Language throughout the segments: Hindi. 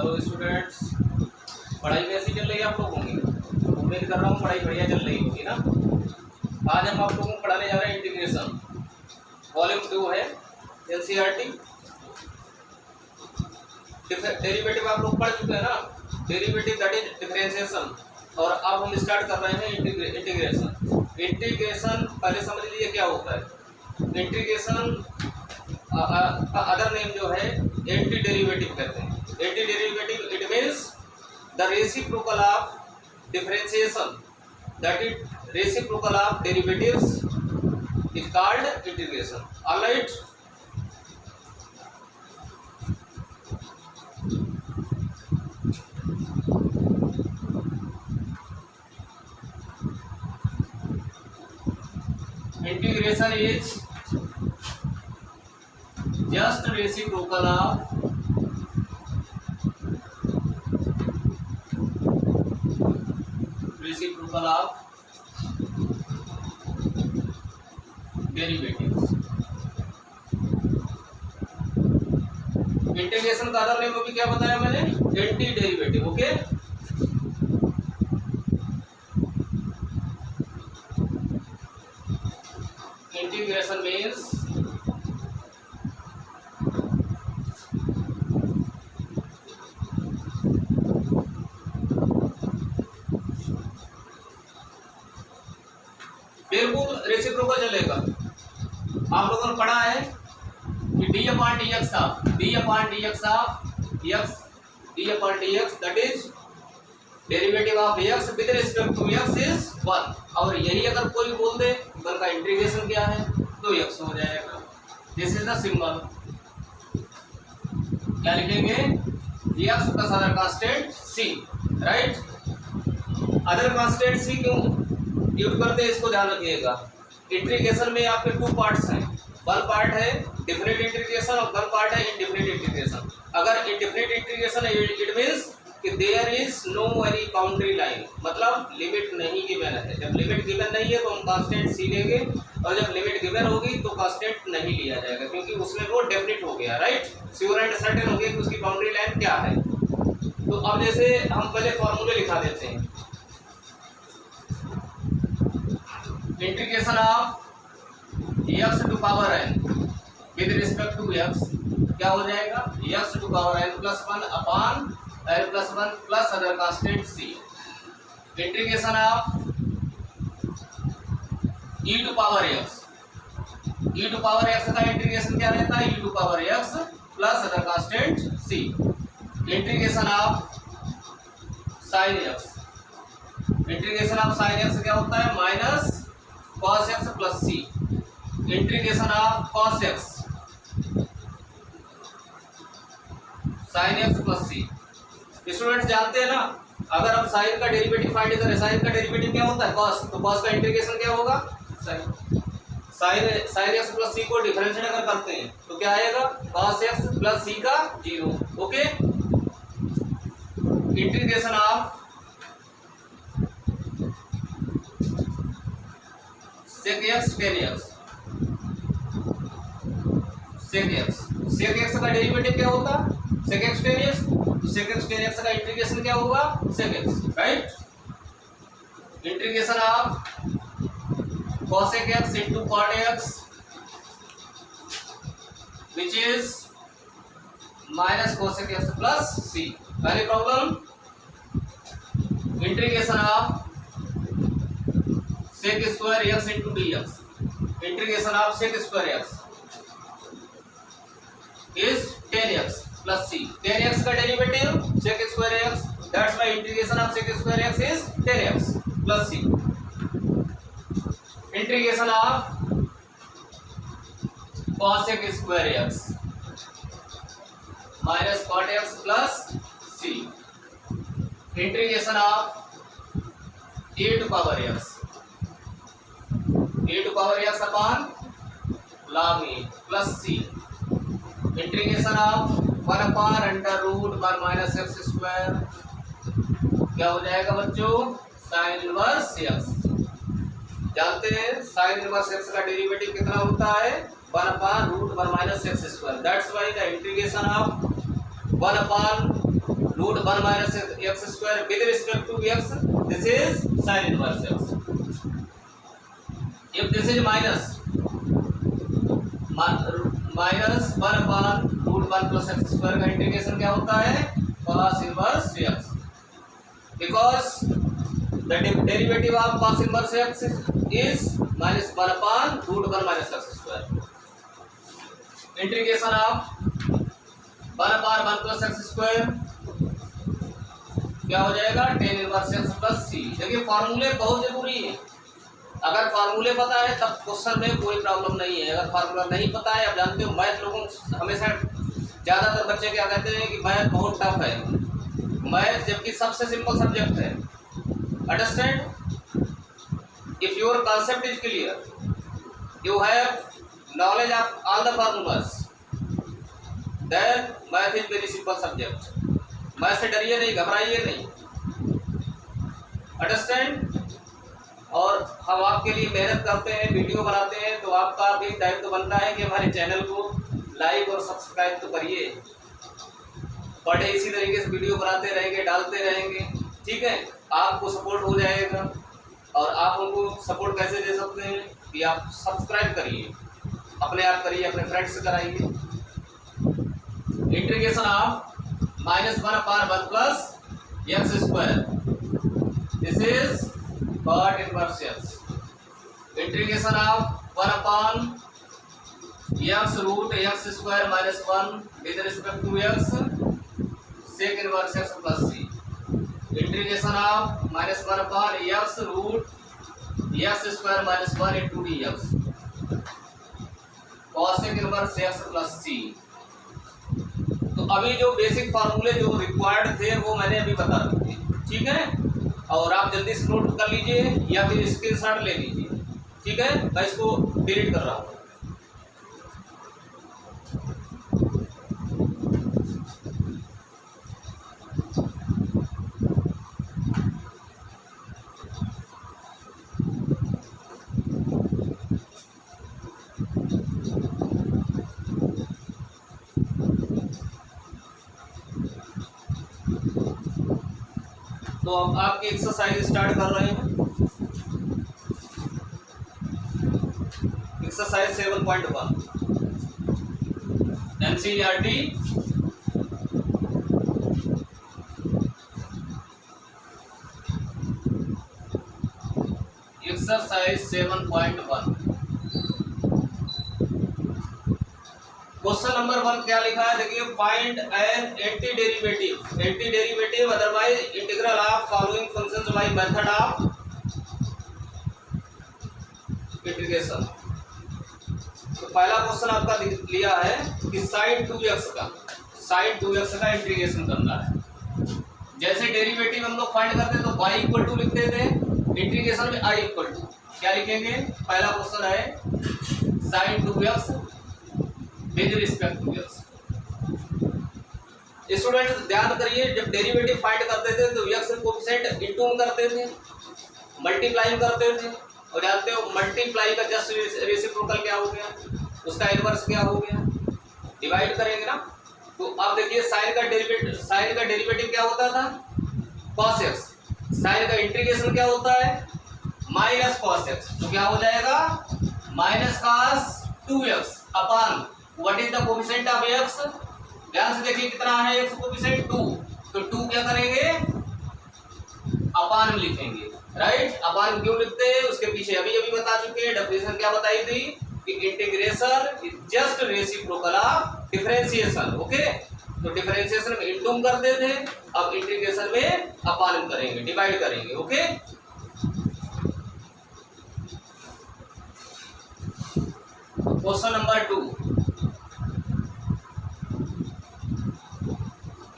हेलो स्टूडेंट्स, पढ़ाई कैसी चल रही है आप लोगों की? उम्मीद कर रहा हूँ पढ़ाई बढ़िया चल रही होगी ना। आज हम आप लोगों को पढ़ाने जा रहे हैं इंटीग्रेशन, वॉल्यूम 2 है एनसीईआरटी। डेरिवेटिव आप लोग पढ़ चुके हैं ना, डेरिवेटिव दैट इज डिफरेंशिएशन। और अब हम स्टार्ट कर रहे हैं इंटीग्रेशन। इंटीग्रेशन पहले समझ लीजिए क्या होता है। इंटीग्रेशन का अदर नेम जो है एंटी डेरिवेटिव कहते हैं। Anti derivative it means the reciprocal of differentiation, that is reciprocal of derivatives is called integration. Alright, integration is just reciprocal of derivatives। Integration का अदर नेम अभी क्या बताया मैंने? Anti derivative. Okay, integration means बिल्कुल रेसिप्रोकल चलेगा। आप लोगों ने पढ़ा है कि d upon d x of x that is derivative of x with respect to x is 1। और यही अगर कोई बोल दे वन का इंटीग्रेशन क्या है तो एक्स हो जाएगा। This is the symbol. क्या लिखेंगे? एक्स प्लस अदर कांस्टेंट सी। राइट, अदर कांस्टेंट सी क्यों यूज करते हैं इसको ध्यान रखिएगा। इंटीग्रेशन में आपके 2 पार्ट्स हैं। वन पार्ट है डिफरेंट इंटीग्रेशन और वन पार्ट है इनडिफिनिट इंटीग्रेशन। अगर इनडिफिनिट इंटीग्रेशन है इट मींस कि there is no any boundary line, मतलब लिमिट नहीं गिवन है। जब लिमिट गिवन नहीं है तो हम कांस्टेंट सी लेंगे, और जब लिमिट गिवन होगी तो कांस्टेंट नहीं लिया जाएगा, क्योंकि उसमें वो डेफिनिट हो गया। राइट, श्योर एंड सर्टेन हो गया कि उसकी बाउंड्री लाइन क्या है। तो अब जैसे हम पहले फॉर्मूले लिखा देते हैं। Integration of x to power n with respect to x क्या हो जाएगा? X to power n plus 1 upon n plus 1 plus other constant C. Integration of e to power x का इंटीग्रेशन क्या रहता है? E to power x plus other constant C. Integration of sine x क्या होता है? Minus cos x plus C. Integration of cos x sin x plus C. Students जानते हैं ना, अगर हम साइन का डेरिवेटिव फाइंड करें, साइन का डेरिवेटिव क्या होता है? cos। तो cos का इंटीग्रेशन क्या होगा? sin x प्लस सी को डिफरेंशिएट अगर करते हैं तो क्या आएगा? cos x प्लस सी का 0। Okay, integration of sec x tan x। sec x का डेरिवेटिव क्या होता? sec x tan x। तो sec x tan x का इंटीग्रेशन क्या होगा? sec x। Right, integration of cosec x into cot x which is minus cosec x plus c। पहली problem, integration of sec square x into dx। Integration of sec square x is tan x plus c। tan x का derivative sec square x, that's why integration of sec square x is tan x plus c। Integration of cosec square x minus cot x plus c। Integration of a to power x upon log a plus c। Integration of 1 upon under root 1 minus x square क्या हो जाएगा बच्चों? Sine inverse x। जानते हैं साइन इनवर्स x का डेरिवेटिव कितना होता है? 1 upon root 1 minus x square. That's why the integration of 1 upon root 1 minus x square with respect to x, this is sine inverse x. If this is minus 1 upon root 1 plus x square का इंटीग्रेशन क्या होता है, cos inverse x, because the derivative of cos inverse x is minus 1 upon root 1 minus x square. Integration of 1 upon 1 plus x square क्या हो जाएगा, tan inverse x plus c। देखिए फार्मूले बहुत जरूरी है, अगर फार्मूले पता है तब क्वेश्चन में कोई प्रॉब्लम नहीं है। अगर फार्मूला नहीं पता है, आप जानते हो मैथ लोगों हमेशा ज़्यादातर बच्चे क्या कहते हैं कि मैथ बहुत टफ है, मैथ जबकि सबसे सिंपल सब्जेक्ट है। Understand? If your concept is clear, you have knowledge of all the formulas, then math is very simple subject. math से डरिए नहीं, घबराइए नहीं। Understand? और हम आपके लिए मेहनत करते हैं, वीडियो बनाते हैं, तो आपका भी दायित्व तो बनता है कि हमारे चैनल को लाइक और सब्सक्राइब तो करिए। पर डे इसी तरीके से वीडियो बनाते रहेंगे, डालते रहेंगे, ठीक है, आपको सपोर्ट हो जाएगा। और आप उनको सपोर्ट कैसे दे सकते हैं कि आप सब्सक्राइब करिए, अपने आप करिए, अपने फ्रेंड्स से कराइए। Integration of -1 upon 1 plus x square, this is cot inverse x. Integration of 1 upon x root x square minus 1 with respect to x, sec inverse x plus C. Integration of -1 upon x root x square minus 1 into D x, cosec inverse x plus C. तो अभी जो बेसिक फार्मूले जो रिक्वायर्ड थे वो मैंने अभी बता दिए, ठीक है, और आप जल्दी से नोट कर लीजिए या फिर स्क्रीनशॉट ले लीजिए, ठीक है। मैं इसको डिलीट कर रहा हूँ। तो अब आपकी एक्सरसाइज स्टार्ट कर रहे हैं। Exercise 7.1 NCERT exercise 7.1 question number 1 क्या लिखा है, देखिए, find an anti derivative otherwise integral of following functions by method of integration. तो पहला क्वेश्चन आपका लिया है कि sin 2x का इंटीग्रेशन करना है। जैसे डेरिवेटिव हम लोग फाइंड करते तो y इक्वल टू लिखते थे, इंटीग्रेशन में i इक्वल टू क्या लिखेंगे। पहला क्वेश्चन है sin 2x with respect to x. Students ध्यान करिए, जब डेरिवेटिव फाइंड करते थे तो एक्स कोएफिशिएंट इनटू करते थे, मल्टीप्लाई करते थे, और जानते हो मल्टीप्लाई का जस्ट रेसिप्रोकल क्या हो गया, उसका इनवर्स क्या हो गया, डिवाइड करेंगे ना। तो अब देखिए साइन का डेरिवेटिव क्या होता था, cos x। साइन का इंटीग्रेशन क्या होता है, माइनस cos x, तो क्या हो जाएगा minus cos 2x upon what is the coefficient of x। ध्यान से देखिए कितना है x कोएफिशिएंट 2, तो 2 क्या करेंगे अपान में लिखेंगे, राइट। अपान क्यों लिखते हैं उसके पीछे अभी बता चुके हैं, डेफिनेशन क्या बताई थी कि integration is just reciprocal of differentiation. Okay, तो डिफरेंशिएशन में इनटू करते थे, अब इंटीग्रेशन में अपान करेंगे, डिवाइड करेंगे। Okay, question number 2,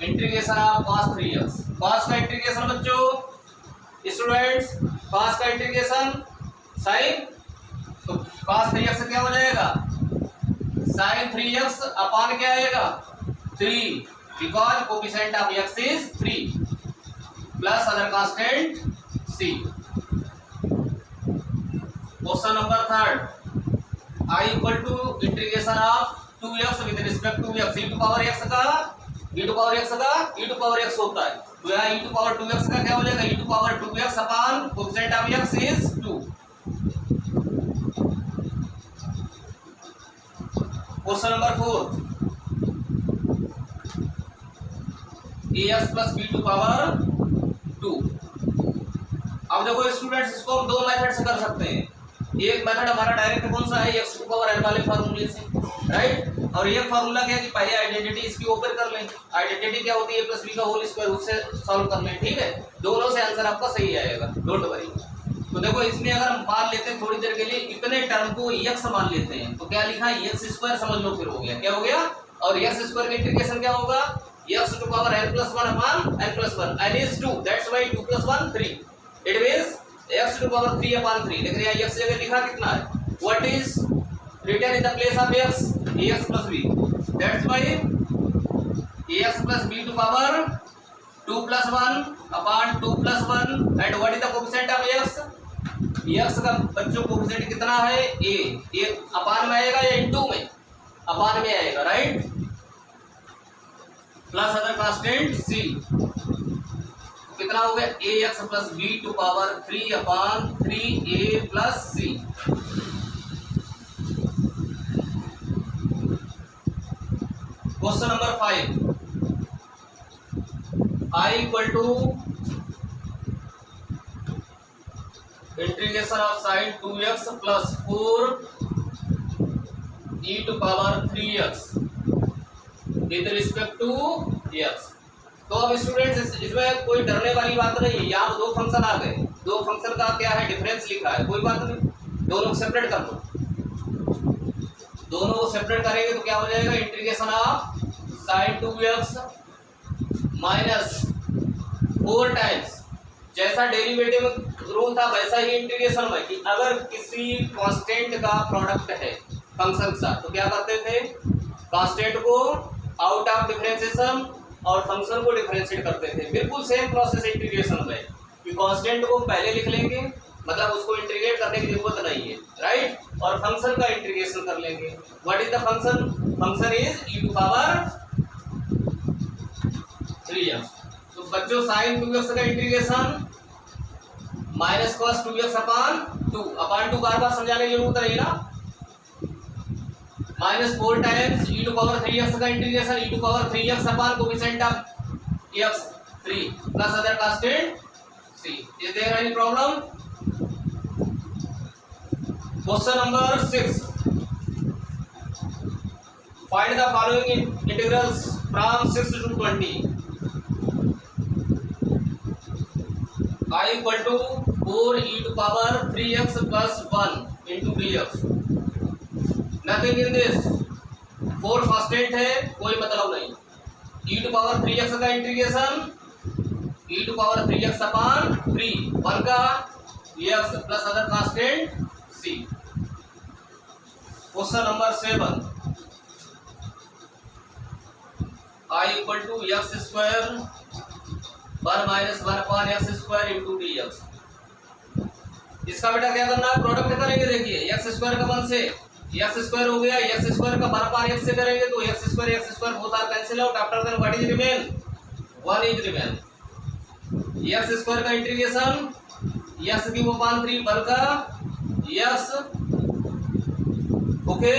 integration of cos 3x। cos का इंटीग्रेशन बच्चों स्टूडेंट्स, cos का इंटीग्रेशन sin, तो cos 3x क्या हो जाएगा sin 3x अपॉन क्या आएगा 3, because coefficient of x is 3 plus other constant c। Question number 3, i equal to integration of 2x with respect to x, e to power x का e टू पावर x का e टू पावर x होता है, तो यहाँ e टू पावर 2x का क्या हो जाएगा, e to power 2x upon coefficient of x is 2। Question number 4, ax plus b to power 2। अब देखो स्टूडेंट्स, इसको हम दो मेथड से कर सकते हैं। एक मेथड हमारा डायरेक्ट कौन सा है, x टू पावर n वाले फार्मूले से, राइट। और एक फार्मूला क्या है कि पहले आइडेंटिटी इसकी ओपन कर लें। आइडेंटिटी क्या होती है, a प्लस बी का होल स्क्वायर, उससे सॉल्व कर लें, ठीक है। दोनों से आंसर आपका सही आएगा, डोंट वरी। तो देखो इसमें अगर हम मान लेते हैं थोड़ी देर के लिए इतने टर्म को x मान लेते हैं, तो क्या लिखा है, x स्क्वायर समझ लो, फिर हो गया, क्या हो गया। और x स्क्वायर का इंटीग्रेशन क्या होगा, x to power n plus 1 upon n plus 1, n is 2, that's why 2 plus 1 3, it means x to power 3 upon 3। लेकिन यहाँ x जगह लिखा कितना है, what is written in the place of x, ax plus b, that's why ax plus b to power 2 plus 1 upon 2 plus 1, and what is the coefficient of x, x का बच्चों कोएफिशिएंट कितना है, a अपॉन में आएगा या इनटू में, अपॉन में आएगा, right, plus other constant c, कितना हो गया, ax plus b to power 3 upon 3a plus c। Question number 5, I equal to integration of sine 2x plus 4 e to power 3x with respect to x। तो अब स्टूडेंट्स इसमें कोई डरने वाली बात नहीं है, यहाँ दो फंक्शन आ गए, दो फंक्शन का क्या है, डिफरेंस लिखा है, कोई बात नहीं, दोनों सेपरेट कर दो। दोनों को सेपरेट करेंगे तो क्या हो जाएगा, integration of sine 2x minus 4 times, जैसा डेरिवेटिव रूल था वैसा ही इंटीग्रेशन में, कि अगर किसी कांस्टेंट का प्रोडक्ट है फंक्शन के साथ, तो क्या करते थे, कांस्टेंट को आउट ऑफ डिफरेंशिएशन और फंक्शन को डिफरेंशिएट करते थे। बिल्कुल सेम प्रोसेस इंटीग्रेशन में, कि कांस्टेंट को पहले लिख लेंगे, मतलब उसको इंटीग्रेट करने की जरूरत नहीं है, राइट, और फंक्शन का इंटीग्रेशन कर लेंगे। What is the function, function is e to power 3x। तो बच्चों साइन 2x का integration minus cos 2x upon 2 बार बार समझाने की जरूरत नहीं ना, minus 4 times e to power 3x का integration e to power 3x upon coefficient of x 3 plus other constant c। Is there any problem? Question number 6, find the following integrals from 6 to 20। I equal to 4 e to power 3x plus 1 into dx। Nothing in this, 4 constant है, कोई मतलब नहीं। e टू पावर 3x का integration e to power 3x upon 3 1 का x plus other constant c। Question number 7, I equal to x square 1 minus 1 upon x square into dx। इसका बेटा क्या करना है, प्रोडक्ट करेंगे। देखिए एक्स स्क्वायर का 1 से एक्स स्क्वायर हो गया, एक्स स्क्वायर का 1 अपॉन x से करेंगे तो x square both are cancel out, after that what is remain, 1 is remain. X square का इंटीग्रेशन एक्स क्यूब अपॉन 3 1 का x। ओके,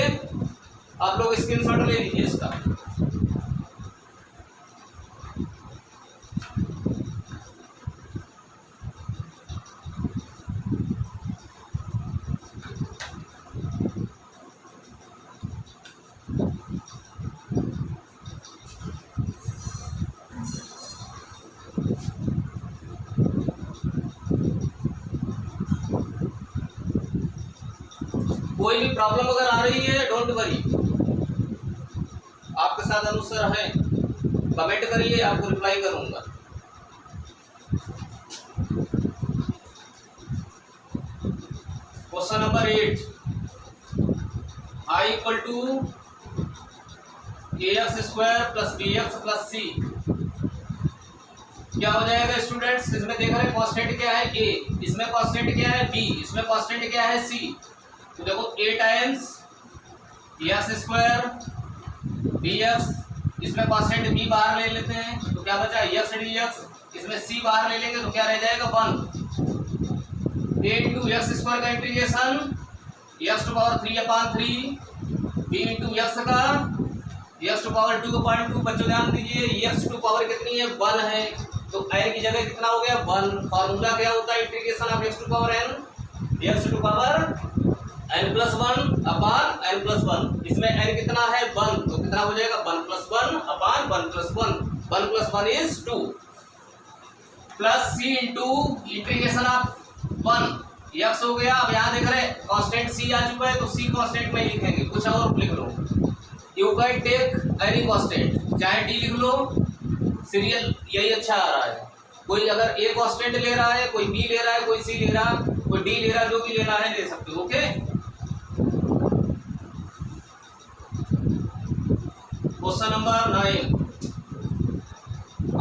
आप लोग स्क्रीनशॉट ले लीजिए इसका। कोई भी प्रॉब्लम अगर आ रही है डोंट वरी, आपके साथ अनुसर है, कमेंट करिए, आपको रिप्लाई करूंगा। Question number 8, I equal to ax square plus bx plus c। क्या हो जाएगा स्टूडेंट्स, इसमें देख रहे हैं कांस्टेंट क्या है a, इसमें कांस्टेंट क्या है b, इसमें कांस्टेंट क्या है c। तो देखो a times x square bx इसमें कांस्टेंट b बाहर ले लेते हैं तो क्या बचा x dx, इसमें c बाहर ले लेंगे तो क्या रह जाएगा 1 a इंटू एक्स स्क्वायर का integration x to power 3/3 b into x का x टू पावर 2/2। बच्चों ध्यान दीजिए x टू पावर कितनी है 1 है तो n की जगह कितना हो गया 1। फार्मूला क्या होता है integration of x to power n, x to power n+1/n+1। इसमें n कितना है 1 तो कितना हो जाएगा 1+1/1+1। 1+1 is 2 plus c into integration of 1 x हो गया। अब यहाँ देख रहे कांस्टेंट c आ चुका है तो c कांस्टेंट में लिखेंगे, कुछ और लिख लो। You can take any constant, चाहे d लिख लो, सीरियल यही अच्छा आ रहा है। कोई अगर a कांस्टेंट ले रहा है, कोई b ले रहा है, कोई c ले रहा है, कोई d ले रहा है, जो भी लेना है ले सकते हो। Okay, question number 9,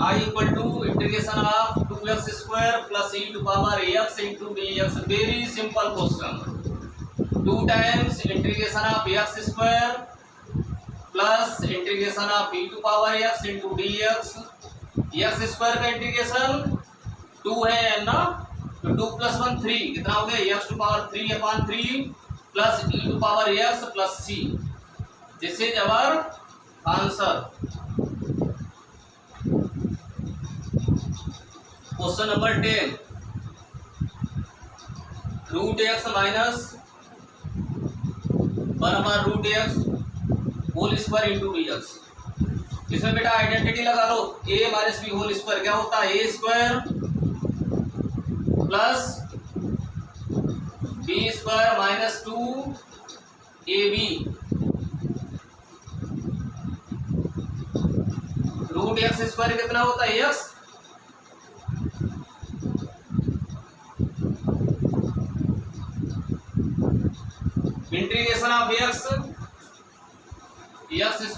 I equal to integration of 2x square plus e to power x into dx। Very simple question. 2 times integration of x square plus integration of e to power x into dx। x square का इंटीग्रेशन 2 है ना, तो 2 + 1 3 कितना हो गया x to power 3/3 plus e to power x plus c। This is our answer. Question number 10, √x minus 1/√x whole square into dx। इसमें बेटा आइडेंटिटी लगा लो, a minus b whole square क्या होता है a square plus b square minus 2ab। √x square कितना होता है x, integration of x x²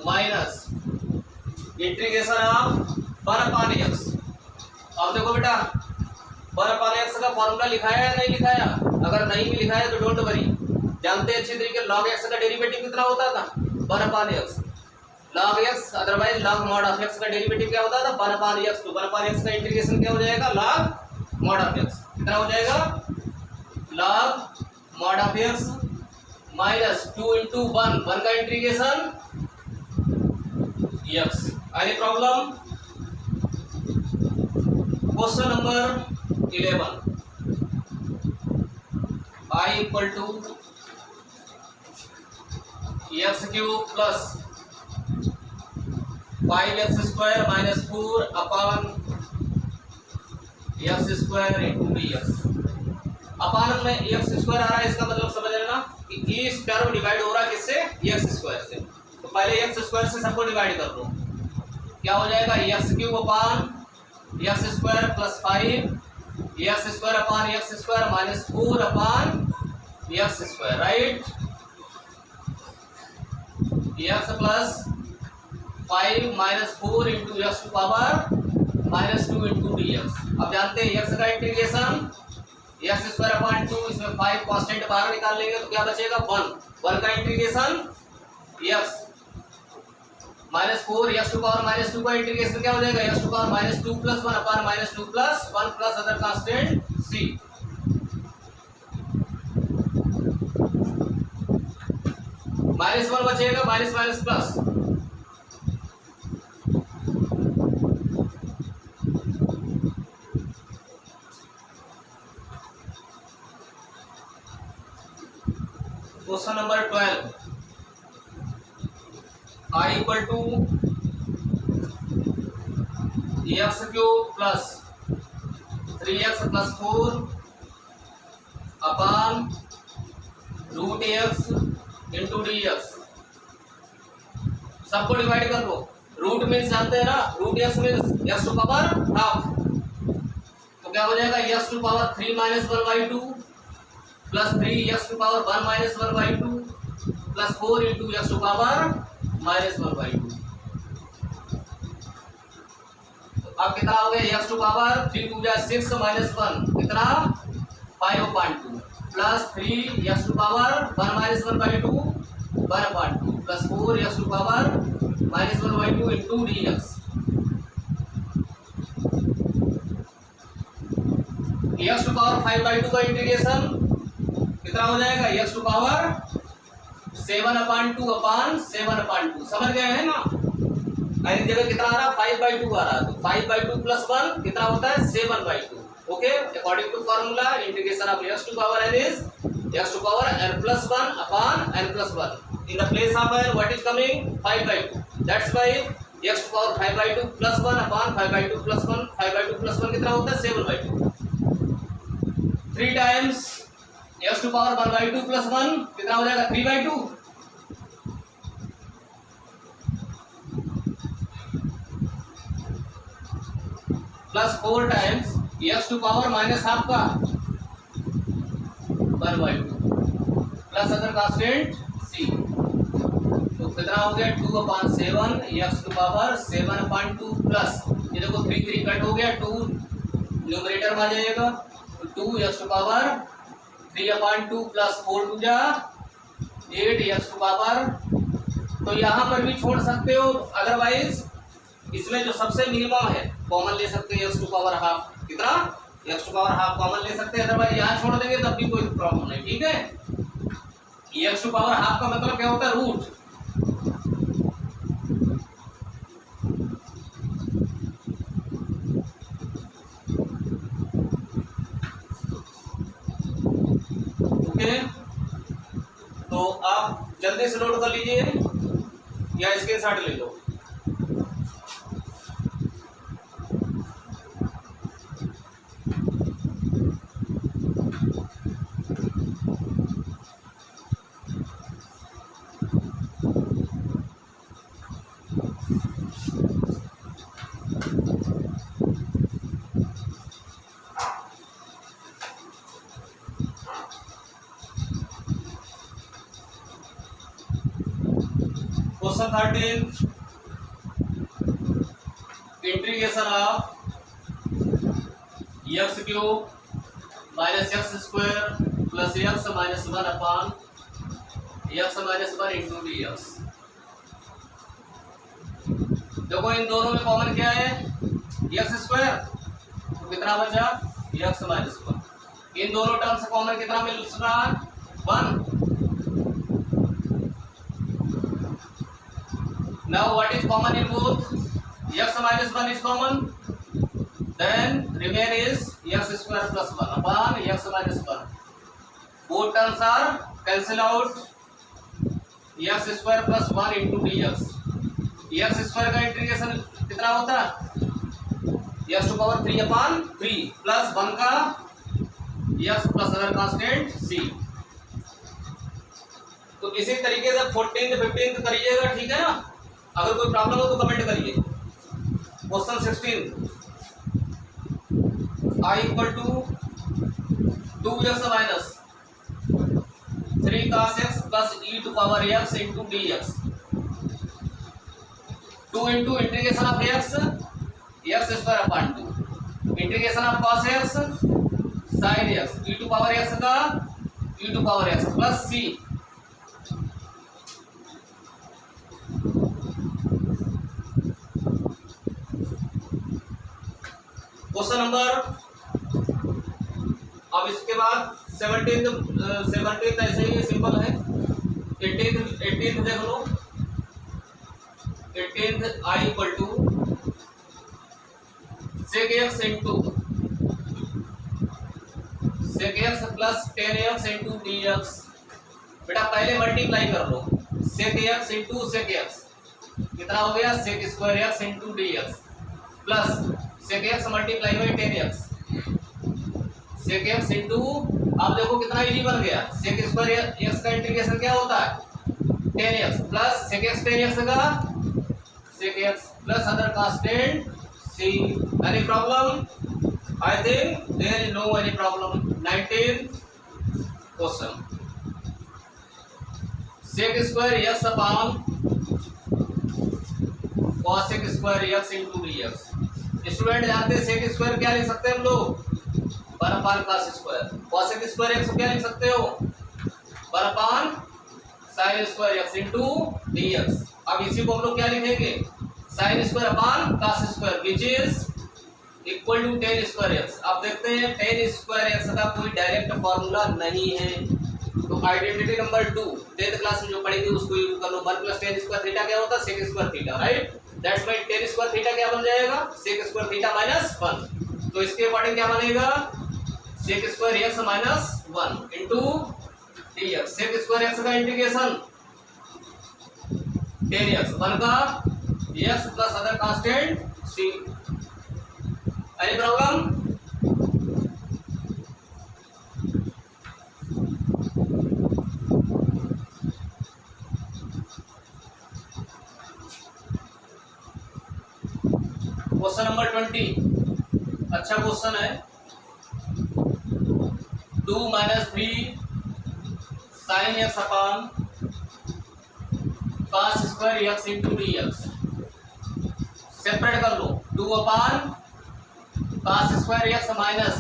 minus integration of 1/x। अब देखो बेटा 1/x का फॉर्मूला लिखाया है नहीं लिखाया, अगर नहीं भी लिखाया तो डोंट वरी, जानते अच्छे तरीके log x का डेरिवेटिव कितना होता था 1/x log x, otherwise log mod of x का डेरिवेटिव क्या होता था 1/x। तो 1/x का इंटीग्रेशन क्या हो जाएगा log mod ऑफ x, कितना हो जाएगा log mod of x minus 2 into 1 का integration x। Any problem? Question number 11, I equal to x³ plus 5x² minus 4/x² into dx। Upon में x² आ रहा है, इसका मतलब समझ लेना कि इस टर्म डिवाइड हो रहा है किससे x² से। तो पहले x² से सबको डिवाइड कर दो, क्या हो जाएगा x³ upon x² plus 5 x² upon x² minus 4/x², right. x plus 5 minus 4 into x to power minus 2 into dx। अब जानते हैं x का इंटीग्रेशन x²/2, इसमें 5 कांस्टेंट बाहर निकाल लेंगे तो क्या बचेगा 1 का integration x minus 4 x to power minus 2 का इंटीग्रेशन क्या हो जाएगा x to power minus 2 plus 1/-2 plus 1 plus other constant c। -1 बचेगा, minus minus plus. Question number 12, I equal to x³ plus 3x plus 4 upon √x into dx। सबको डिवाइड कर लो, रूट मीन्स जानते हैं ना, √x means x to power half, तो क्या हो जाएगा x to power 3 minus 1/2 plus 3x to power 1 minus 1/2 plus 4 into x to power minus 1/2। तो अब कितना हो गया x टू पावर 3 2 6 माइनस 1 कितना 5/2 plus 3x to power 1 minus 1/2 1/2 plus 4x to power -1/2 into dx। x to power 5/2 का इंटीग्रेशन कितना हो जाएगा, x टू पावर 7/2 अपान 7/2। समझ गए हैं ना। इस जगह कितना आ रहा है, 5/2 आ रहा है, तो 5/2 प्लस 1 कितना होता है, 7/2। Okay, according to formula integration of x to power n is x to power n plus 1 upon n plus 1। In the place of n what is coming, 5/2। That's why x to power 5/2 plus 1 upon 5/2 plus 1, 5/2 plus 1 कितना होता है, 7/2। 3 times x to power 1/2 plus 1 कितना हो जाएगा, 3/2। Plus 4 times x to power minus half का 1/2 प्लस अदर कांस्टेंट c, तो कितना हो गया, 2/7 x टू पावर 7/2 प्लस ये देखो 3 कट हो गया, 2 न्यूमरेटर में आ जाएगा, तो 2 x टू पावर 3/2 प्लस 4 टू जा 8 x टू पावर। तो यहाँ पर भी छोड़ सकते हो, अदरवाइज इसमें जो सबसे मिनिमम है कॉमन ले सकते हैं, x टू पावर हाफ। कितना, x to power half common ले सकते हैं, अदरवाइज यहाँ छोड़ देंगे तब भी कोई प्रॉब्लम नहीं। ठीक है, x टू पावर हाफ का मतलब क्या होता है, रूट। ओके, तो आप जल्दी से नोट कर लीजिए या इसके साथ ले लो। Question 13, integration of x cube minus x square plus x minus 1 upon x minus 1 into dx। देखो इन दोनों में कॉमन क्या है, x स्क्वायर, तो कितना बचा, x माइनस 1। इन दोनों टर्म से कॉमन कितना मिल रहा है, 1। Now what is common in both? X minus 1 is common. Then remain is x square plus 1 upon x minus 1. Both terms are cancel out. X square plus 1 into dx. X square का इंटीग्रेशन कितना होता है, x to power 3 upon 3 plus 1 का x plus other constant c। तो इसी तरीके से 14th 15th करिएगा। ठीक है ना, अगर कोई प्रॉब्लम हो तो कमेंट करिए। Question 16, i equal to 2x minus 3 cos x plus e to power x into D x. 2 into integration of x square upon 2 integration of cos x sin x e to power x का e to power x plus c। Question number, अब इसके बाद 17th ऐसे ही सिंपल है। 18th देख लो। 18th i equal to sec x into sec x plus 10x into dx। बेटा पहले मल्टीप्लाई कर लो, sec x into sec x कितना हो गया, sec square x into dx plus sec x multiply by 10x, sec x into, आप देखो कितना इजी बन गया, sec स्क्वायर x का इंटीग्रेशन क्या होता है, 10x plus sec x 10x का sec x plus other constant c। Any problem? I think there is no any problem. 19th question, sec square x upon cos square x into dx। Student जानते हैं सेक स्क्वायर क्या लिख सकते हैं हम लोग, 1 upon cos square. cos square x क्या लिख सकते हो, 1 upon sin square x into dx। अब इसी को हम लोग क्या लिखेंगे, sine square upon cos square which is equal to tan square x. आप देखते हैं टेन स्क्वायर एक्स का कोई डायरेक्ट फॉर्मूला नहीं है, तो आइडेंटिटी नंबर 2 10th क्लास में जो पढ़ेंगे उसको यूज कर लो। 1 प्लस टेन स्क्वायर थीटा क्या होता है, sec square theta, right. That's why tan square theta क्या बन जाएगा, सेक स्क्वायर थीटा माइनस 1। तो इसके अकॉर्डिंग क्या बनेगा, sec square x minus 1 into dx। Sec square x का इंटीग्रेशन 10x 1 का x plus other constant c। Any problem? Question number 20 अच्छा क्वेश्चन है। 2 minus 3 sine x upon cos square x into D x. Separate कर लो, 2 upon cos square x minus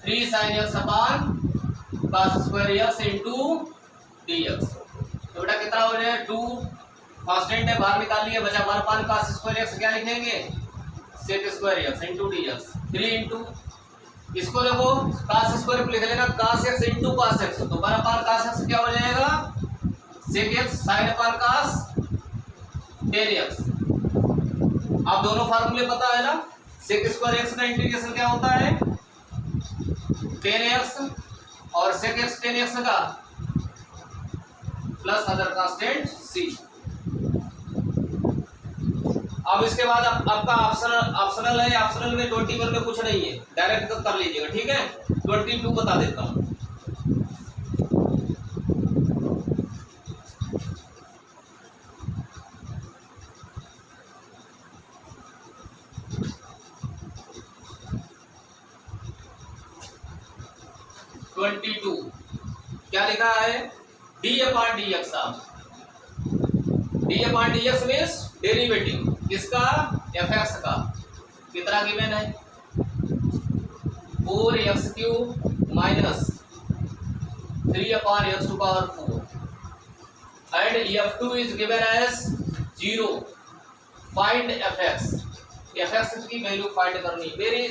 3 sine x upon cos square x into D x. तो बेटा कितना हो जाए, 2 कांस्टेंट है बाहर निकाल लिया, बचा 1 अपान कास स्क्वायर एक्स, क्या लिखेंगे sec square x into D x. 3 into इसको देखो कास स्क्वायर को लिख लेना cos x into cos x, तो 1 अपान कास एक्स क्या हो जाएगा सेक एक्स साइन अपान कास 10x। आप दोनों फार्मूले पता है ना, सेक स्क्वायर एक्स का इंटीग्रेशन क्या होता है 10x और सेक एक्स 10x का प्लस अदर कांस्टेंट c। अब इसके बाद आपका ऑप्शनल है, ऑप्शनल में 21 में कुछ नहीं है, डायरेक्ट कर लीजिएगा, ठीक है। 22 बता देता हूं। क्या लिखा है, d upon d x. D upon d x means derivative किसका, एफ एक्स का। कितना गिवन है 4x cube minus 3 upon x to power 4 and f2 is given as 0। Find f x की वैल्यू फाइंड करनी। वेरी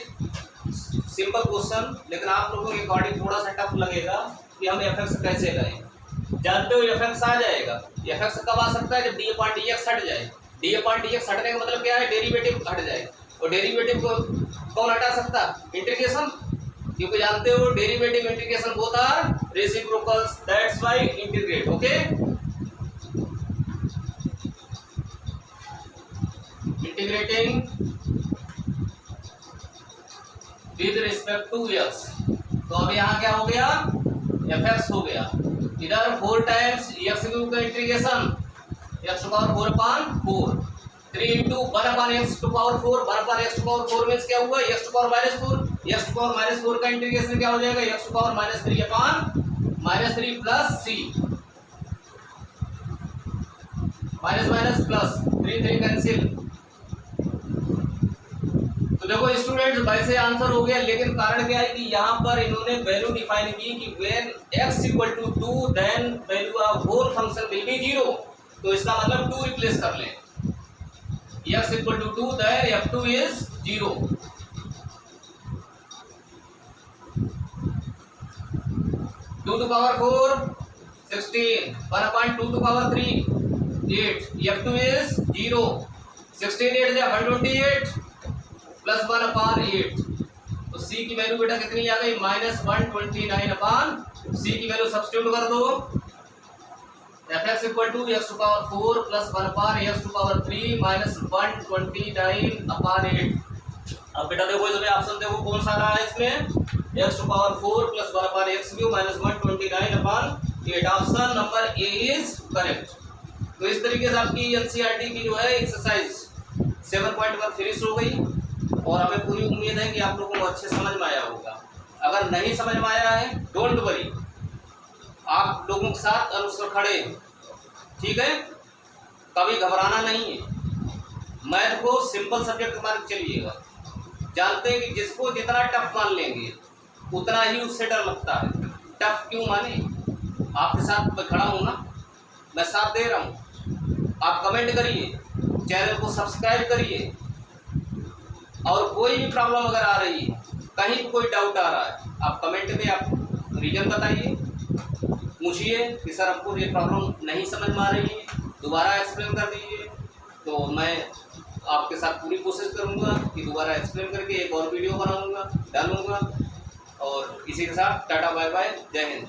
सिंपल क्वेश्चन, लेकिन आप लोगों के अकॉर्डिंग थोड़ा सा टफ लगेगा कि हम एफ एक्स कैसे करें। जानते हो एफ एक्स आ जाएगा, एफ एक्स कब आ सकता है जब डी अपान डी एक्स हट जाए। डी अपान डी एक्स हटने का मतलब क्या है, डेरिवेटिव हट जाए। और डेरिवेटिव को कौन हटा सकता, इंटीग्रेशन, क्योंकि जानते हो derivative integration both are reciprocals, that's why integrate. Okay, integrating with respect to x. तो अब यहाँ क्या हो गया, एफ एक्स हो गया। इधर 4 टाइम्स एक्स क्यूब का integration x to power 4 upon 4, 3 into 1 upon x to power 4। 1 upon x to power 4 means क्या हुआ, x to power minus 4। X to power minus 4 का इंटीग्रेशन क्या हो जाएगा, x to power minus 3 upon minus 3 plus c. Minus minus plus 3 3 cancel. तो देखो स्टूडेंट्स वैसे आंसर हो गया, लेकिन कारण क्या है कि यहाँ पर इन्होंने वैल्यू डिफाइन की कि when x equal to 2 then value of whole function will be 0। तो इसका मतलब 2 रिप्लेस कर लें, x equal to 2 then f2 is 0। Two to power 4 16, 1 upon 2 to power 3 8, f2 is 0। 16 8 जा 128 प्लस 1 अपान 8। तो c की वैल्यू बेटा कितनी आ गई, माइनस 129 अपान। c की वैल्यू सब्स्टिट्यूट कर दो, f x equal to x to power 4 plus 1 upon x to power 3 minus 129 upon 8। अब बेटा देखो इसमें ऑप्शन देखो कौन सा रहा है, इसमें x to power 4 plus 1 upon x cube minus 129 upon 8। Option number A is correct. तो इस तरीके से आपकी एनसीईआरटी की जो है एक्सरसाइज 7.1 फिनिश हो गई, और हमें पूरी उम्मीद है कि आप लोगों को अच्छे समझ में आया होगा। अगर नहीं समझ में आया है डोंट वरी, आप लोगों के साथ अनुसार खड़े, ठीक है, कभी घबराना नहीं है। मैथ को सिंपल सब्जेक्ट मान के चलिएगा। जानते हैं कि जिसको जितना टफ मान लेंगे उतना ही उससे डर लगता है। टफ क्यों माने, आपके साथ मैं खड़ा हूँ ना, मैं साथ दे रहा हूँ। आप कमेंट करिए, चैनल को सब्सक्राइब करिए, और कोई भी प्रॉब्लम अगर आ रही है, कहीं भी कोई डाउट आ रहा है, आप कमेंट में आप रीजन बताइए, पूछिए कि सर हमको ये प्रॉब्लम नहीं समझ में आ रही है, दोबारा एक्सप्लेन कर दीजिए। तो मैं आपके साथ पूरी कोशिश करूँगा कि दोबारा एक्सप्लेन करके एक और वीडियो बनाऊँगा, डालूँगा। और इसी के साथ टाटा बाय बाय, जय हिंद।